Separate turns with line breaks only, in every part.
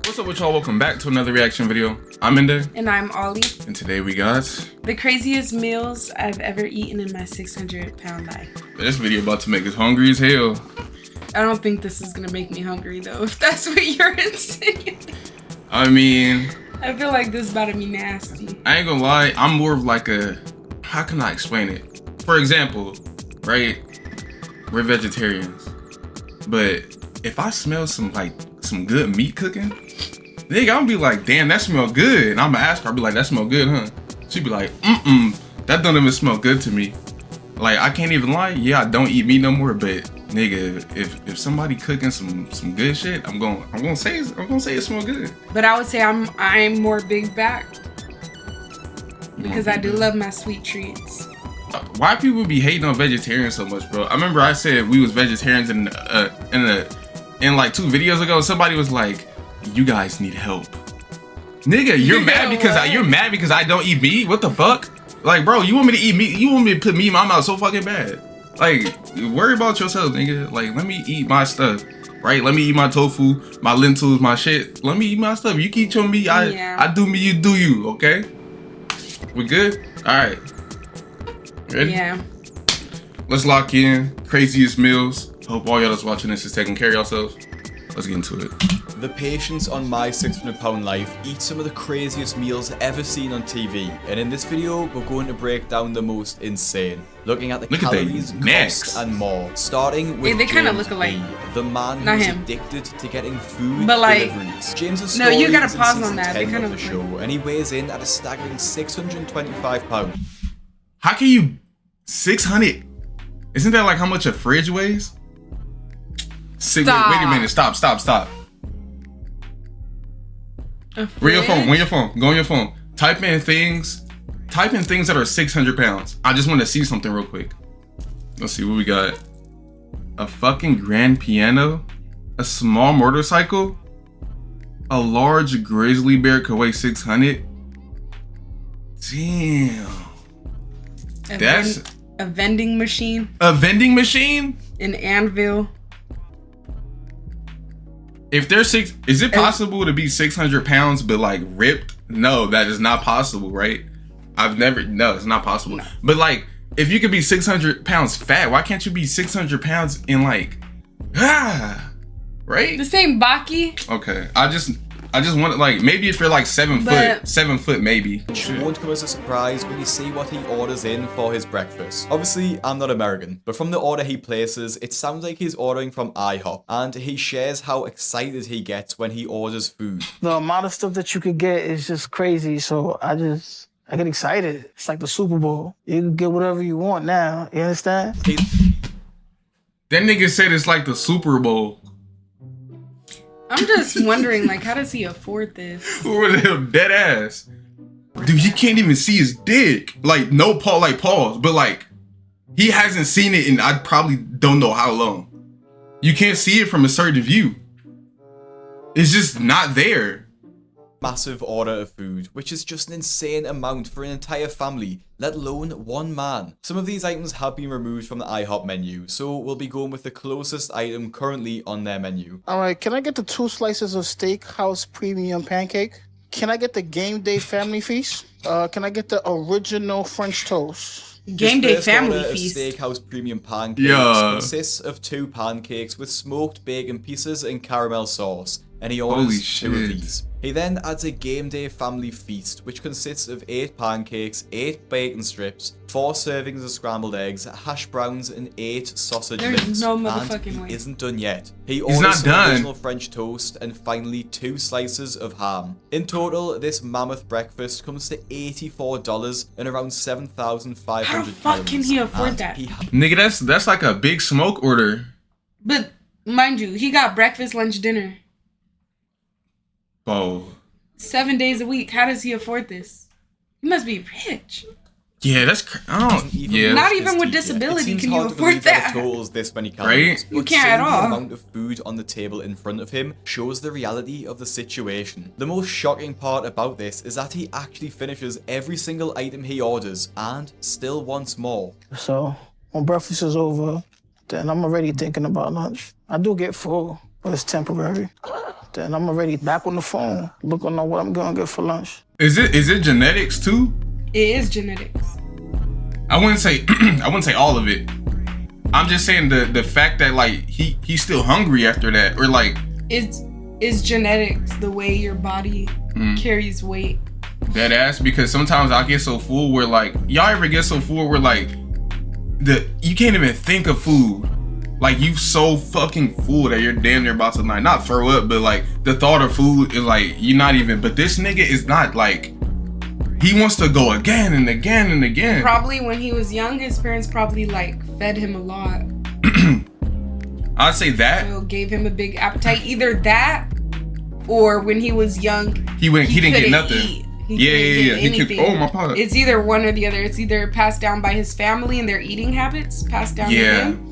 What's up with y'all? Welcome back to another reaction video. I'm Ende.
And I'm Ollie.
And today we got
the craziest meals I've ever eaten in my 600-pound life.
This video about to make us hungry as hell.
I don't think this is gonna make me hungry though, if that's what you're insinuating.
I mean,
I feel like this is about to be nasty.
I ain't gonna lie, I'm more of like a, how can I explain it? For example, right? We're vegetarians. But if I smell some good meat cooking, nigga, I'm gonna be like, damn, that smell good. And I'm gonna ask her, I'll be like, that smell good, huh? She'd be like, that don't even smell good to me. Like, I can't even lie, yeah, I don't eat meat no more, but nigga, if somebody cooking some good shit, I'm gonna say it smell good.
But I would say I'm more big back because I do love my sweet treats.
Why people be hating on vegetarians so much, bro? I remember I said we was vegetarians in like 2 videos ago. Somebody was like, "You guys need help." Nigga, you're mad because I don't eat meat? What the fuck? Like, bro, you want me to eat meat? You want me to put meat in my mouth so fucking bad? Like, worry about yourself, nigga. Like, let me eat my stuff, right? Let me eat my tofu, my lentils, my shit. Let me eat my stuff. You keep telling me I do me, you do you, okay? We good? All right. Ready?
Yeah.
Let's lock in. Craziest meals. Hope all y'all that's watching this is taking care of yourselves. Let's get into it.
The patients on my 600-pound life eat some of the craziest meals ever seen on TV, and in this video we're going to break down the most insane, looking at the calories, cost, and more. Starting with
they kind of
James
look alike.
B, the man who's addicted to getting food deliveries. James' story
you gotta
is in
pause
season
on that.
10
They kind
of
of
the show, and he weighs in at a staggering 625 pounds.
How can you 600? Isn't that like how much a fridge weighs? Wait a minute. Stop. Where your phone? Go on your phone. Type in things that are 600 pounds. I just want to see something real quick. Let's see what we got. A fucking grand piano, a small motorcycle, a large grizzly bear could weigh 600. Damn. That's
a vending machine.
A vending machine?
An anvil.
If they're is it possible to be 600 pounds but like ripped? No, that is not possible, right? No, it's not possible. No. But like, if you could be 600 pounds fat, why can't you be 600 pounds in like, right?
The same Baki.
Okay, I just want to, like, maybe if you're like 7 foot, maybe.
It won't come as a surprise when you see what he orders in for his breakfast. Obviously, I'm not American, but from the order he places, it sounds like he's ordering from IHOP, and he shares how excited he gets when he orders food.
The amount of stuff that you could get is just crazy, so I get excited. It's like the Super Bowl. You can get whatever you want now, you understand?
That nigga said it's like the Super Bowl.
I'm just wondering, like, how does he afford this?
Dead ass. Dude, you can't even see his dick. Like, no pause, but like, he hasn't seen it in I probably don't know how long. You can't see it from a certain view. It's just not there.
Massive order of food, which is just an insane amount for an entire family, let alone one man. Some of these items have been removed from the IHOP menu, so we'll be going with the closest item currently on their menu.
Alright, can I get the 2 slices of Steakhouse Premium Pancake? Can I get the Game Day Family Feast? Can I get the original French Toast?
Game Day Family Feast.
Steakhouse Premium Pancakes consists of 2 pancakes with smoked bacon pieces and caramel sauce, and he orders 2 of these. He then adds a Game Day Family Feast, which consists of 8 pancakes, 8 bacon strips, 4 servings of scrambled eggs, hash browns, and 8 sausage links.
There's no motherfucking way.
He isn't done yet. He orders some original French toast, and finally 2 slices of ham. In total, this mammoth breakfast comes to $84 and around 7,500 calories.
How the fuck can he afford that?
Nigga, that's like a big smoke order.
But mind you, he got breakfast, lunch, dinner.
Whoa.
7 days a week. How does he afford this? He must be rich.
Yeah, that's not
even with disability can you afford that.
Totals this many calories,
right? You can't at all.
The amount of food on the table in front of him shows the reality of the situation. The most shocking part about this is that he actually finishes every single item he orders and still wants more.
So when breakfast is over, then I'm already thinking about lunch. I do get full, but it's temporary. and I'm already back on the phone looking at what I'm gonna get for lunch.
Is it genetics too?
It is genetics.
I wouldn't say all of it. I'm just saying the fact that like he's still hungry after that, or like
it's genetics, the way your body carries weight.
That ass, because sometimes I get so full where like, y'all ever get so full where like you can't even think of food. Like you so fucking full that you're damn near about to like not throw up, but like the thought of food is like you're not even. But this nigga is not like, he wants to go again and again and again.
Probably when he was young, his parents probably like fed him a lot.
I'd say that.
So gave him a big appetite. Either that, or when he was young,
he didn't get nothing.
Eat.
Yeah. Oh my god.
It's either one or the other. It's either passed down by his family and their eating habits, passed down to him.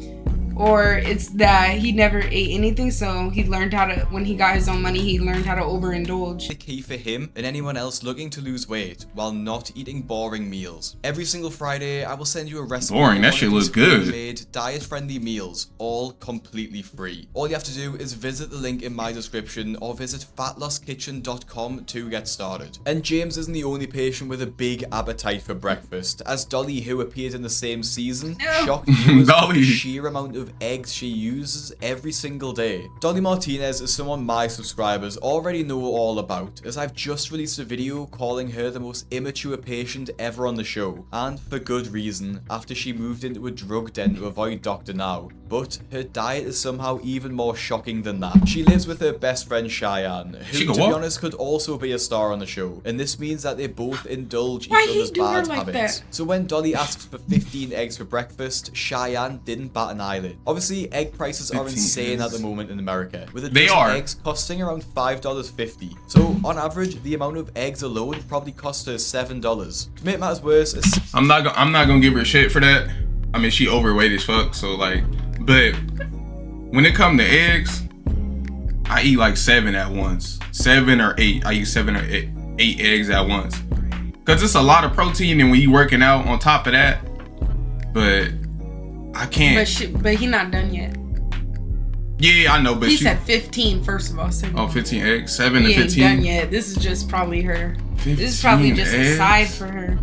Or it's that he never ate anything, so he learned how to, when he got his own money, he learned how to overindulge.
The key for him and anyone else looking to lose weight while not eating boring meals. Every single Friday, I will send you a recipe.
Boring, that shit looks good.
Made diet-friendly meals, all completely free. All you have to do is visit the link in my description or visit fatlosskitchen.com to get started. And James isn't the only patient with a big appetite for breakfast, as Dolly, who appeared in the same season, shocked viewers with the sheer amount of eggs she uses every single day. Dolly Martinez is someone my subscribers already know all about, as I've just released a video calling her the most immature patient ever on the show, and for good reason, after she moved into a drug den to avoid Dr. Now. But her diet is somehow even more shocking than that. She lives with her best friend Cheyenne, who to be honest could also be a star on the show, and this means that they both indulge each other's bad habits. So when Dolly asks for 15 eggs for breakfast, Cheyenne didn't bat an eyelid. Obviously, egg prices are insane at the moment in America, with a dozen eggs costing around $5.50. So on average, the amount of eggs alone probably cost her $7. To make matters worse,
I'm not gonna give her shit for that. I mean, she overweight as fuck, so like, but when it comes to eggs, I eat like 7 at once. 7 or 8. I eat 7 or 8 eggs at once. Cause it's a lot of protein, and when you working out on top of that, but I can't.
But he not done yet.
Yeah, I know, but
he said 15 first of all. So
15 eggs, 7 to 15.
He ain't done yet. This is just probably her. This is probably just a side for her.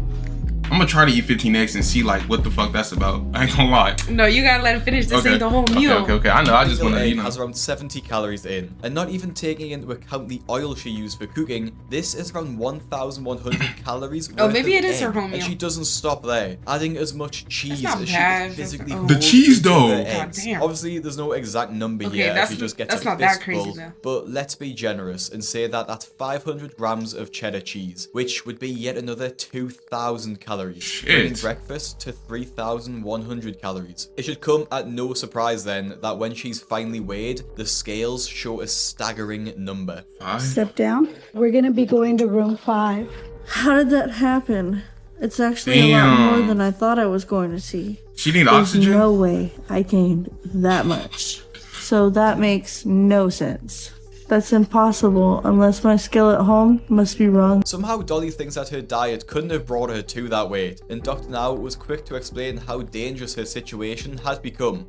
I'm gonna try to eat 15 eggs and see like what the fuck that's about. I ain't gonna lie.
No, you gotta let it finish. This ain't the whole meal.
Okay. I know. I just want to,
you know. Has around 70 calories in, and not even taking into account the oil she used for cooking, this is around 1,100 calories.
Oh, maybe it is her whole meal.
And she doesn't stop there, adding as much cheese as she can physically.
The cheese though.
God damn.
Obviously, there's no exact number here. If you just get
that's not that crazy though.
But let's be generous and say that that's 500 grams of cheddar cheese, which would be yet another 2,000 calories.
Shit.
Breakfast to 3,100 calories. It should come at no surprise then that when she's finally weighed, the scales show a staggering number.
5. Step down. We're gonna be going to room 5. How did that happen? It's actually a lot more than I thought I was going to see.
She need oxygen?
There's no way I gained that much. So that makes no sense. That's impossible unless my skill at home must be wrong.
Somehow Dolly thinks that her diet couldn't have brought her to that weight, and Dr. Now was quick to explain how dangerous her situation has become.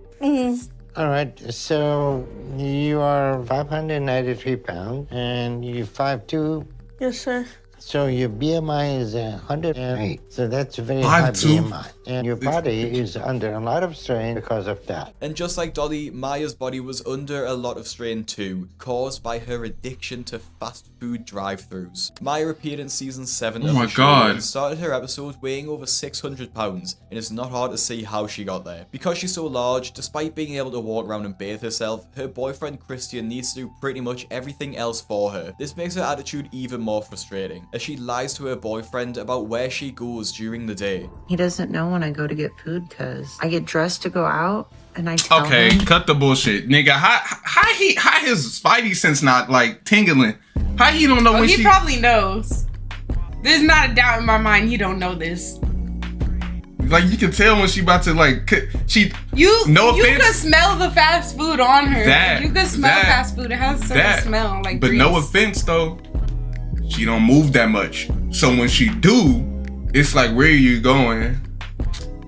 Alright, so you are 593 pounds and you're 5'2".
Yes, sir.
So your BMI is 108. So that's a very high BMI. And your body is under a lot of strain because of that.
And just like Dolly, Maya's body was under a lot of strain too, caused by her addiction to fast food drive-thrus. Maya appeared in season 7 of the show and started her episode weighing over 600 pounds, and it's not hard to see how she got there. Because she's so large, despite being able to walk around and bathe herself, her boyfriend Christian needs to do pretty much everything else for her. This makes her attitude even more frustrating, as she lies to her boyfriend about where she goes during the day.
He doesn't know when I go to get food because I get dressed to go out and I tell him.
Cut the bullshit, nigga. How his spidey sense not like tingling? How he don't know when
he probably knows. There's not a doubt in my mind he don't know this.
Like you can tell when she about to like
You could smell the fast food on her. You could smell fast food. It has a certain smell like
But
grease.
no offense though, she don't move that much. So when she do, it's like, where are you going?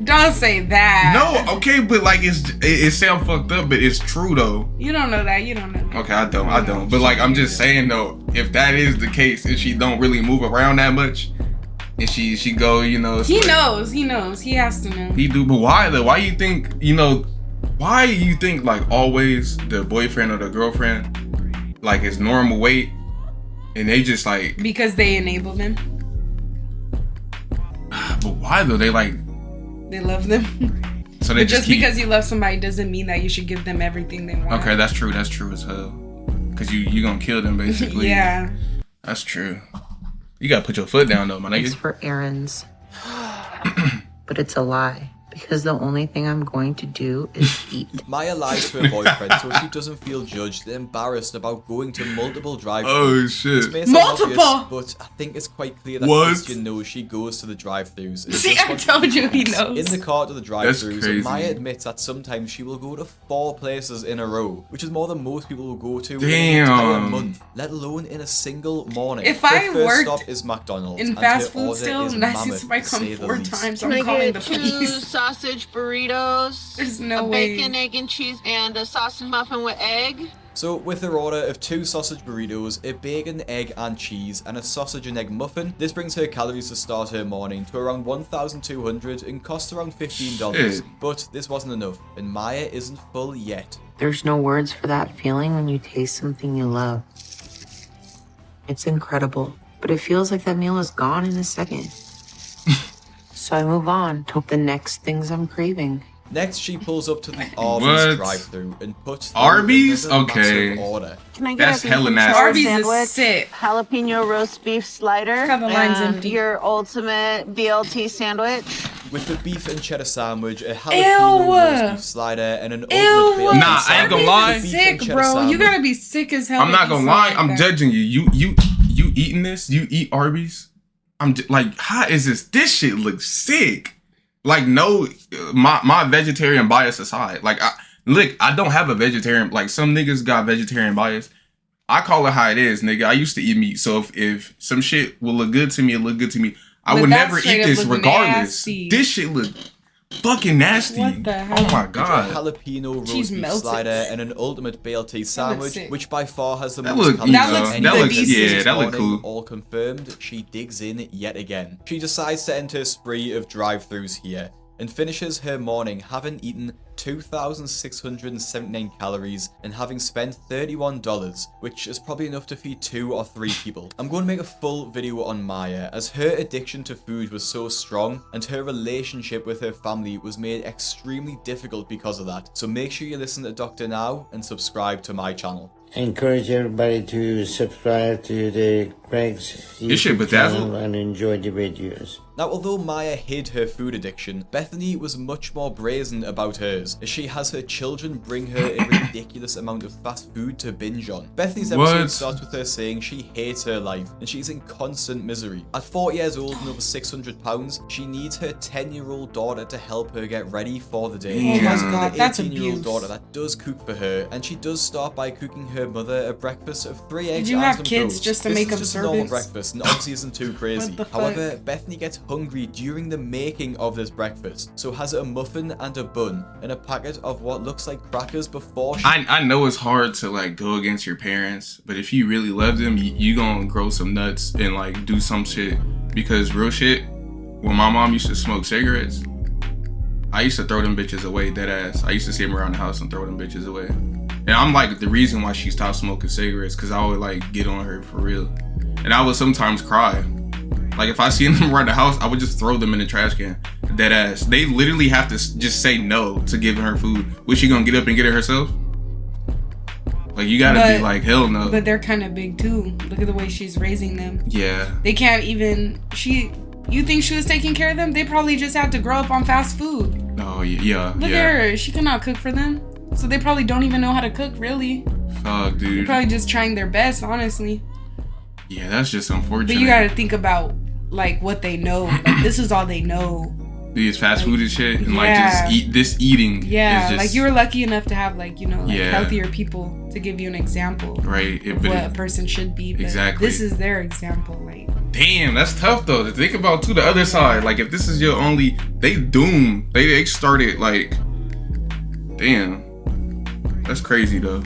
Don't say that.
No, okay, but like it sounds fucked up, but it's true though.
You don't know that. You don't know that.
Okay, I don't. But like I'm just saying though, if that is the case, and she don't really move around that much, and she go, you know.
He knows. He has to know.
He do, but why though? Why you think, you know? Why you think like always the boyfriend or the girlfriend like is normal weight, and they just like
because they enable them.
But why though? They
love them.
So they
but just because you love somebody doesn't mean that you should give them everything they want.
Okay, that's true. That's true as hell. Cause you gonna kill them basically.
Yeah.
That's true. You gotta put your foot down though, my nigga.
It's for errands. But it's a lie. Because the only thing I'm going to do is eat.
Maya lies to her boyfriend so she doesn't feel judged and embarrassed about going to multiple drive-thrus.
Oh shit.
This may sound obvious, but I think it's quite clear that Christian knows she goes to the drive-thrus.
See, I told you he knows.
In the car to the drive-thrus, Maya admits that sometimes she will go to 4 places in a row, which is more than most people will go to in an entire month, let alone in a single morning.
If I worked
stop is McDonald's,
in fast food still, and I see somebody come 4 times, I'm calling the police.
Sausage burritos.
There's no way.
Bacon, egg, and cheese, and a sausage muffin with egg.
So with her order of 2 sausage burritos, a bacon, egg, and cheese, and a sausage and egg muffin, this brings her calories to start her morning to around 1,200 and costs around $15. But this wasn't enough, and Maya isn't full yet.
There's no words for that feeling when you taste something you love. It's incredible, but it feels like that meal is gone in a second. So I move on to the next things I'm craving.
Next, she pulls up to the Arby's drive-thru and puts
Arby's?
Okay. Order.
Can I get
a hella nasty.
Arby's
sandwich,
is sick.
jalapeno roast beef slider,
Got the lines
and
empty.
your ultimate BLT sandwich?
With the beef and cheddar sandwich, a jalapeno roast beef slider, and an ultimate BLT
Nah, I ain't gonna lie.
Sick, bro. You gotta be sick as hell.
I'm not gonna lie. I'm judging you. You eating this? You eat Arby's? I'm like, how is this? This shit looks sick. Like, no, my vegetarian bias aside. Like, I don't have a vegetarian. Like, some niggas got vegetarian bias. I call it how it is, nigga. I used to eat meat. So if some shit will look good to me, it look good to me. I would never eat this regardless.
Nasty.
This shit look fucking nasty.
What the hell?
Oh my god.
A jalapeno roast beef slider and an ultimate BLT sandwich, which by far has the
that
most
calories. That look cool.
All confirmed, she digs in yet again. She decides to enter a spree of drive-thrus here and finishes her morning having eaten 2,679 calories and having spent $31, which is probably enough to feed 2 or 3 people. I'm going to make a full video on Maya, as her addiction to food was so strong and her relationship with her family was made extremely difficult because of that. So make sure you listen to Doctor now and subscribe to my channel.
I encourage everybody to subscribe to the Greg's YouTube channel and enjoy the videos.
Now, although Maya hid her food addiction, Bethany was much more brazen about hers, as she has her children bring her a ridiculous amount of fast food to binge on. Bethany's episode starts with her saying she hates her life, and she's in constant misery. At 40 years old and over 600 pounds, she needs her 10-year-old daughter to help her get ready for the day. She has another 18-year-old daughter that does cook for her, and she does start by cooking her mother a breakfast of 3 eggs.
Did you have kids just to make them
servants? This is just a normal breakfast, and obviously isn't too crazy. However, Bethany gets hungry during the making of this breakfast, so has a muffin and a bun and a packet of what looks like crackers before she...
I know it's hard to like go against your parents, but if you really love them, you gonna grow some nuts and like do some shit. Because real shit, when my mom used to smoke cigarettes, I used to throw them bitches away, dead ass. I used to see them around the house and throw them bitches away. And I'm like the reason why she stopped smoking cigarettes, because I would like get on her for real. And I would sometimes cry. Like if I seen them around the house, I would just throw them in the trash can. Dead ass. They literally have to just say no to giving her food. Was she gonna get up and get it herself? Like you gotta be like, hell no.
But they're kind of big too. Look at the way she's raising them.
Yeah.
They can't even. You think she was taking care of them? They probably just had to grow up on fast food.
Oh yeah.
Look at her. She cannot cook for them. So they probably don't even know how to cook, really.
Fuck, dude.
They're probably just trying their best, honestly.
Yeah, that's just unfortunate.
But you gotta think about like what they know. Like this is all they know.
These fast food and shit, and like just eating.
Yeah,
is just,
like you were lucky enough to have like healthier people to give you an example.
Right.
Of what a person should be. But
exactly.
This is their example. Like
Damn, that's tough though. To think about too the other side. Like if this is your only, they doomed. They started like, damn, that's crazy though.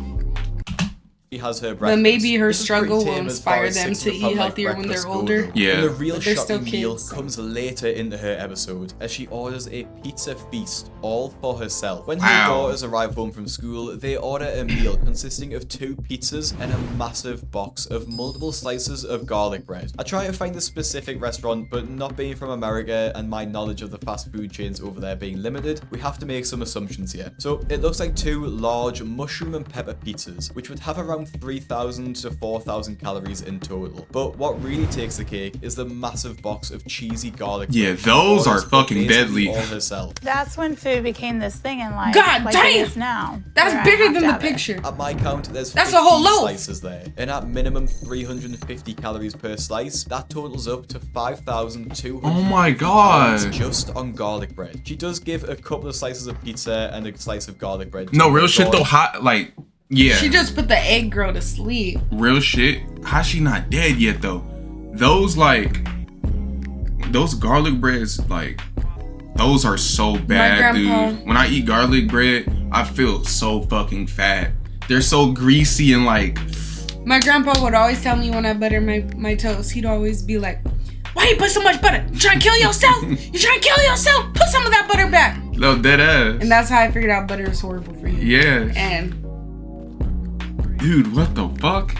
She has her breakfast.
But maybe her
This is
struggle
pretty
will
tame as far
inspire
as
them to
600
eat
pound,
healthier when they're
breakfast go,
older.
though.
Yeah.
And the real
But they're still
shocking meal
kids.
comes later into her episode as she orders a pizza feast all for herself. When her
Wow.
daughters arrive home from school, they order a meal consisting of 2 pizzas and a massive box of multiple slices of garlic bread. I try to find a specific restaurant, but not being from America and my knowledge of the fast food chains over there being limited, we have to make some assumptions here. So it looks like 2 large mushroom and pepper pizzas, which would have around 3,000 to 4,000 calories in total. But what really takes the cake is the massive box of cheesy garlic bread.
Yeah, those are
Orders
fucking
basically
deadly.
all herself.
That's when food became this thing in life.
God
like
damn!
it is now.
That's
where I
bigger
have
than
to
the
have it.
picture.
At my count, there's
That's
50
a whole loaf.
slices there, and at minimum 350 calories per slice. That totals up to 5,200
Oh my
calories
god.
just on garlic bread. She does give a couple of slices of pizza and a slice of garlic bread.
No,
to
real
her
shit though.
daughter.
Hot, like, yeah.
She just put the egg girl to sleep.
Real shit. How's she not dead yet though? Those like, those garlic breads, like, those are so bad,
grandpa-
dude. When I eat garlic bread, I feel so fucking fat. They're so greasy and like,
My grandpa would always tell me when I butter my toast, he'd always be like, why you put so much butter? You trying to kill yourself? You trying to kill yourself? Put some of that butter back.
no, dead ass.
And that's how I figured out butter is horrible for you.
Yeah.
And
Dude, what the fuck?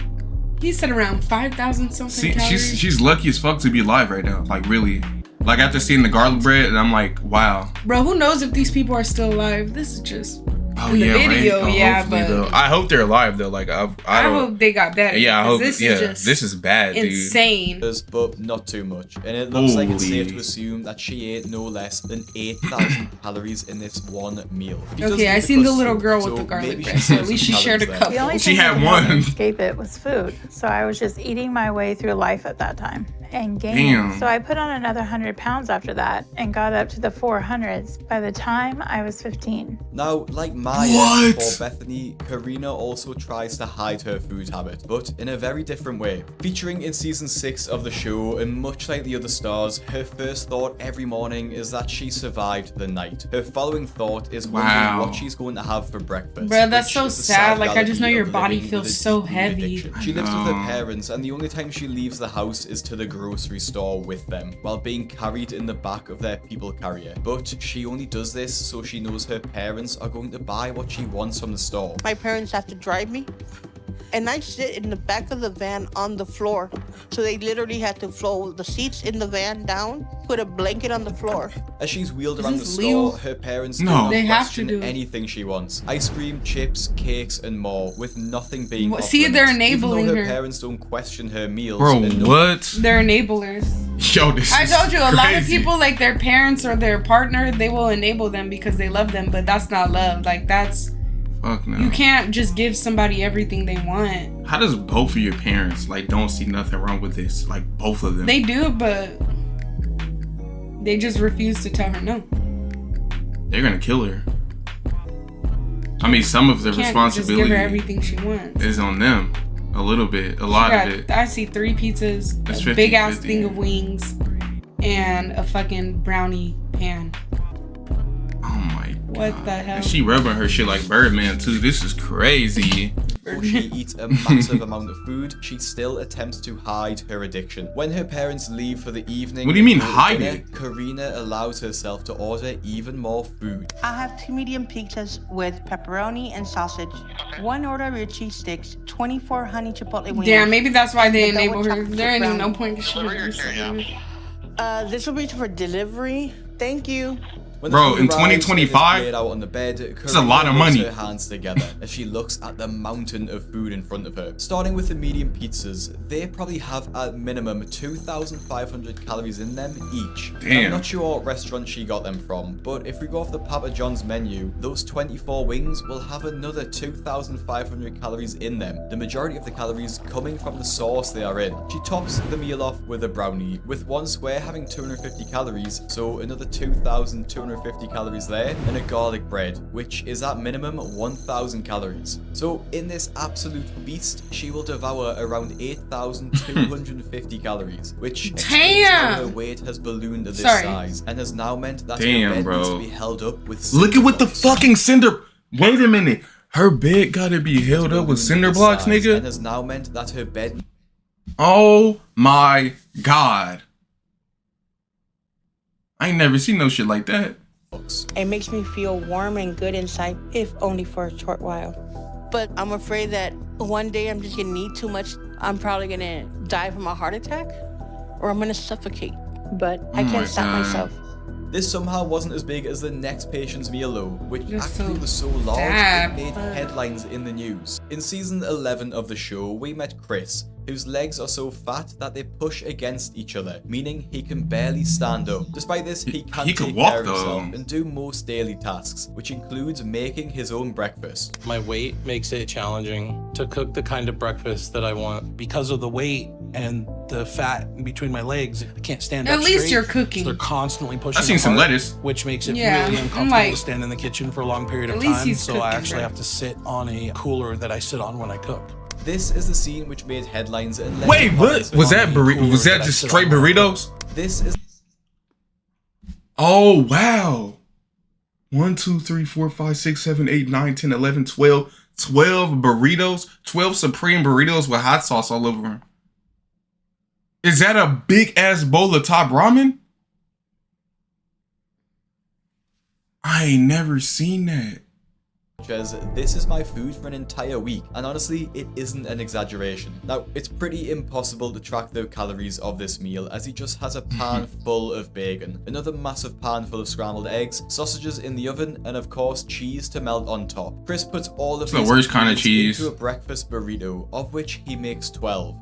he said around 5,000 something
See,
calories.
she's lucky as fuck to be alive right now. Like really. Like after seeing the garlic bread, and I'm like, wow.
Bro, who knows if these people are still alive? This is just
Oh
in the
yeah,
video,
right? Oh,
yeah,
hopefully,
but
though. I hope they're alive though. Like I
I
don't.
hope they got better.
Yeah, I
'cause
hope.
this
Yeah,
is just
this is bad, dude.
insane.
But not too much. And it looks like it's safe
Holy.
to assume that she ate no less than 8,000 calories in this one meal. She does
Okay, I
leave
seen the
crust
little
though,
girl with
so
the garlic
maybe
bread,
she
so
saved
at least
some
she shared a
calories
couple.
there.
The only
She
thing
had
that could help me
one.
escape it was food. So I was just eating my way through life at that time and gained.
Damn.
So I put on another 100 pounds after that and got up to the 400s by the time I was 15.
Now, like Maya
What?
or Bethany, Karina also tries to hide her food habit, but in a very different way. Featuring in season 6 of the show, and much like the other stars, her first thought every morning is that she survived the night. Her following thought is wondering
Wow.
what she's going to have for breakfast.
Bruh, that's
which
so
is the
sad. Like, I just know
reality
your
of
body
living
feels
with a
so
deep food
heavy.
addiction. She lives with her
know.
parents, and the only time she leaves the house is to the grocery store with them, while being carried in the back of their people carrier. But she only does this so she knows her parents are going to buy what she wants from the store.
My parents have to drive me, and I sit in the back of the van on the floor. So they literally had to fold the seats in the van down, put a blanket on the floor.
As she's wheeled
Is
around the
this
store,
legal?
her parents
No.
do not
They have to
question
do it.
anything she wants. Ice cream, chips, cakes, and more, with nothing being
What-
off
see, they're
limits.
enabling
Even though
her.
her parents don't question her meals.
Bro,
and no-
what?
They're enablers.
Yo, this
I
is
told you, a lot of
crazy.
people, like their parents or their partner, they will enable them because they love them, but that's not love. Like, that's,
Fuck no.
you can't just give somebody everything they want.
How does both of your parents like don't see nothing wrong with this? Like both of them.
They do, but they just refuse to tell her no.
They're gonna kill her. I mean, some of the
You can't just
responsibility
give her everything she wants.
is on them. A little bit, a lot of it.
I see 3 pizzas,
That's
a big ass
50-50.
thing of wings, and a fucking brownie pan.
Oh my god.
What the hell?
And she rubbing her shit like Birdman too. This is crazy.
Before she eats a massive amount of food, she still attempts to hide her addiction. When her parents leave for the evening,
What do you mean
to go to
hide
dinner,
it?
Karina allows herself to order even more food.
I have 2 medium pizzas with pepperoni and sausage, 1 order of cheese sticks, 24 honey chipotle wings.
Damn, maybe that's why they
The double
enable her.
chocolate
There ain't even
brownie.
no point to shoot her.
This will be for delivery. Thank you.
When
Bro,
the food
in
arrives and it is
2025,
laid out on the bed,
that's a lot of
Karina
money.
rubs her hands together as she looks at the mountain of food in front of her. Starting with the medium pizzas, they probably have at minimum 2,500 calories in them each.
Damn.
I'm not sure what restaurant she got them from, but if we go off the Papa John's menu, those 24 wings will have another 2,500 calories in them, the majority of the calories coming from the sauce they are in. She tops the meal off with a brownie, with one square having 250 calories, so another 2,250 250 calories there, and a garlic bread, which is at minimum 1,000 calories. So in this absolute feast, she will devour around 8,250 calories, which explains how her weight has ballooned to this size, and has now meant that her bed needs to be held up with
Look at what the fucking cinder... Wait a minute. Her bed gotta be held up with cinder blocks, nigga?
And has now meant that her bed...
Oh my god. I ain't never seen no shit like that.
It makes me feel warm and good inside, if only for a short while. But I'm afraid that one day I'm just gonna need too much. I'm probably gonna die from a heart attack, or I'm gonna suffocate. But I can't stop myself.
This somehow wasn't as big as the next patient's meal though, which actually was so large it made headlines in the news. In season 11 of the show, we met Chris, whose legs are so fat that they push against each other, meaning he can barely stand up. Despite this, he can take care of himself and do most daily tasks, which includes making his own breakfast.
My weight makes it challenging to cook the kind of breakfast that I want. Because of the weight and the fat in between my legs, I can't stand up straight.
At least you're cooking.
So they're constantly pushing
I've seen some lettuce.
Which makes it really uncomfortable to stand in the kitchen for a long period of time. So I actually have to sit on a cooler that I sit on when I cook.
This is the scene which made headlines and
wait, what? Was that just straight burritos?
This is...
Oh, wow. 1, 2, 3, 4, 5, 6, 7, 8, 9, 10, 11, 12. 12 burritos. 12 supreme burritos with hot sauce all over them. Is that a big ass bowl of top ramen? I ain't never seen that.
As this is my food for an entire week, and honestly it isn't an exaggeration. Now it's pretty impossible to track the calories of this meal, as he just has a pan full of bacon, another massive pan full of scrambled eggs, sausages in the oven, and of course cheese to melt on top. Chris puts all of
the worst kind of cheese
into a breakfast burrito, of which he makes 12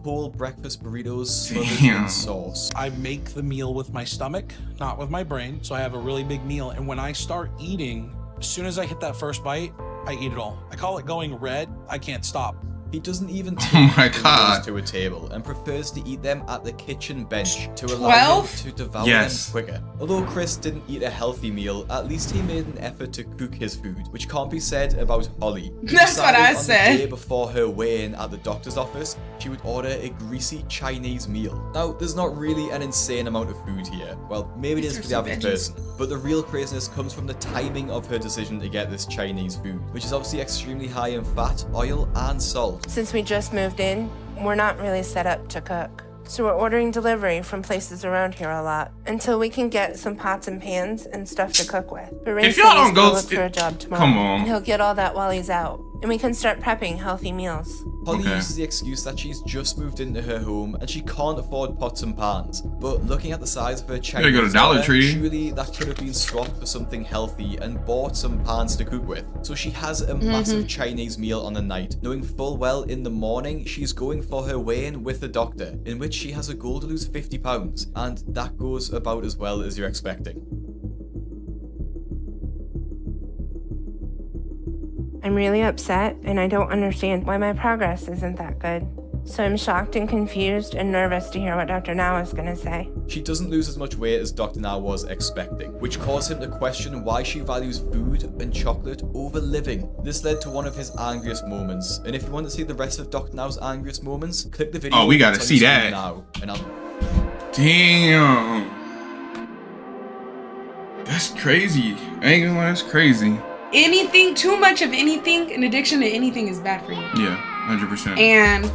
whole breakfast burritos smothered in sauce.
I make the meal with my stomach, not with my brain, so I have a really big meal, and when I start eating, as soon as I hit that first bite, I eat it all. I call it going red. I can't stop.
He doesn't even take burritos to a table and prefers to eat them at the kitchen bench to allow him to devour them quicker. Although Chris didn't eat a healthy meal, at least he made an effort to cook his food, which can't be said about Holly.
That's what I said.
On the day before her weigh-in at the doctor's office, she would order a greasy Chinese meal. Now, there's not really an insane amount of food here. Well, maybe it is for the average person, but the real craziness comes from the timing of her decision to get this Chinese food, which is obviously extremely high in fat, oil, and salt.
Since we just moved in, we're not really set up to cook. So we're ordering delivery from places around here a lot until we can get some pots and pans and stuff to cook with. But
if y'all don't go
look for a job tomorrow.
Come on.
And he'll get all that while he's out. And we can start prepping healthy meals.
Holly uses the excuse that she's just moved into her home and she can't afford pots and pans. But looking at the size of her Chinese
go to Dollar Tree.
surely that could have been swapped for something healthy and bought some pans to cook with. So she has a massive Chinese meal on the night, knowing full well in the morning she's going for her weigh-in with the doctor, in which she has a goal to lose 50 pounds, and that goes about as well as you're expecting.
I'm really upset, and I don't understand why my progress isn't that good. So I'm shocked and confused and nervous to hear what Dr. Now is gonna say.
She doesn't lose as much weight as Dr. Now was expecting, which caused him to question why she values food and chocolate over living. This led to one of his angriest moments, and if you want to see the rest of Dr. Now's angriest moments, click the video.
Oh, we gotta see that.
Now, and
Damn. That's crazy. I ain't gonna lie, that's crazy.
Anything, too much of anything, an addiction to anything is bad for you.
Yeah, 100%.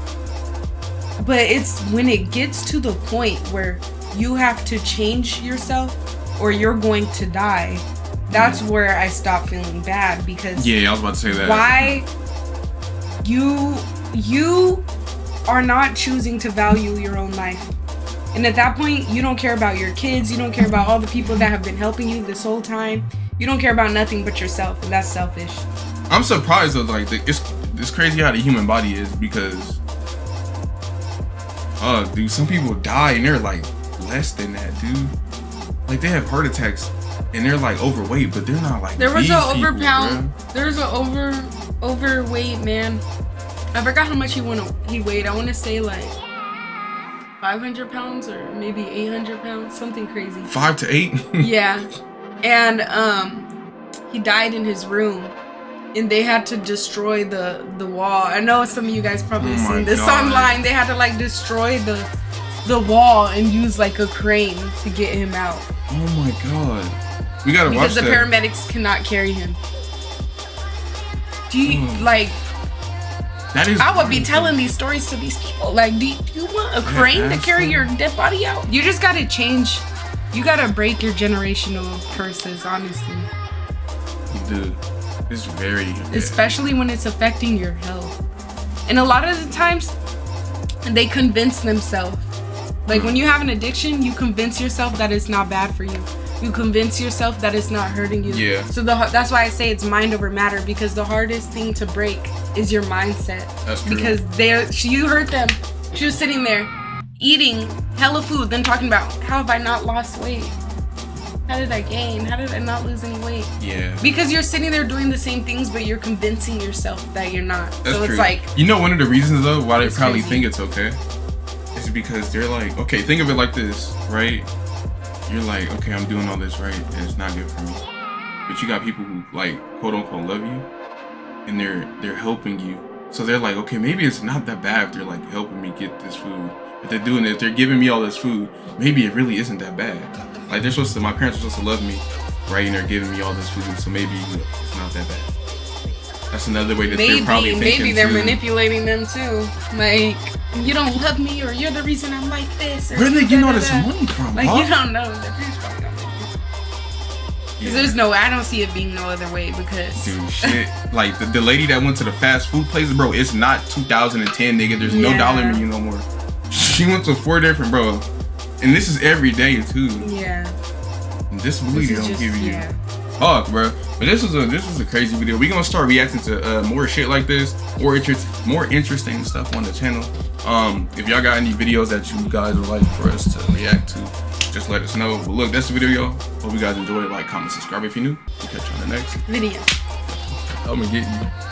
But it's when it gets to the point where you have to change yourself or you're going to die. That's where I stop feeling bad, because
I was about to say that.
Why you are not choosing to value your own life. And at that point, you don't care about your kids, you don't care about all the people that have been helping you this whole time. You don't care about nothing but yourself, and that's selfish. I'm
surprised though, like it's crazy how the human body is, because dude, some people die and they're like less than that, dude. Like they have heart attacks and they're like overweight, but they're not like
there was an overweight man. I forgot how much he weighed. I want to say like 500 pounds or maybe 800 pounds, something crazy.
5 to 8?
Yeah. and he died in his room, and they had to destroy the wall. I know some of you guys probably seen this online. They had to like destroy the wall and use like a crane to get him out.
Oh my god, we gotta watch that. Because
the paramedics cannot carry him. Do you like? That is. I would be telling these stories to these people. Like, do you want a crane to carry your dead body out? You just gotta change. You gotta break your generational curses, honestly.
You do. It's very.
Especially when it's affecting your health. And a lot of the times, they convince themselves. Like when you have an addiction, you convince yourself that it's not bad for you. You convince yourself that it's not hurting you.
Yeah.
So that's why I say it's mind over matter, because the hardest thing to break is your mindset.
That's true.
Because you heard them. She was sitting there eating hella food, then talking about, how have I not lost weight? How did I gain? How did I not lose any weight?
Yeah.
Because you're sitting there doing the same things, but you're convincing yourself that you're not.
That's
so
true.
It's like,
you know, one of the reasons though why they probably
crazy.
think it's okay is because they're like, okay, think of it like this, right? You're like, okay, I'm doing all this right, and it's not good for me. But you got people who like, quote unquote, love you, and they're helping you. So they're like, okay, maybe it's not that bad if they're like helping me get this food. If they're doing it, if they're giving me all this food, maybe it really isn't that bad. Like my parents are supposed to love me, right? And they're giving me all this food, so maybe it's not that bad. That's another way that they're probably thinking
maybe they're
too.
manipulating them too. Like, you don't love me, or you're the reason I'm like this.
Where are they getting all this money from?
Like,
huh?
you don't know. They're probably gonna make it. Because there's I don't see it being no other way, because...
Dude, shit. Like, the lady that went to the fast food place, bro, it's not 2010, nigga. There's no dollar menu no more. She went to 4 different, bro. And this is every day, too.
Yeah.
And disbelief don't give you. Fuck, bro. But this was a crazy video. We're gonna start reacting to more shit like this, more interesting stuff on the channel. If y'all got any videos that you guys would like for us to react to, just let us know. But look, that's the video, y'all. Hope you guys enjoyed. Like, comment, subscribe if you're new. We'll catch you on the next
video.
I'm gonna get you.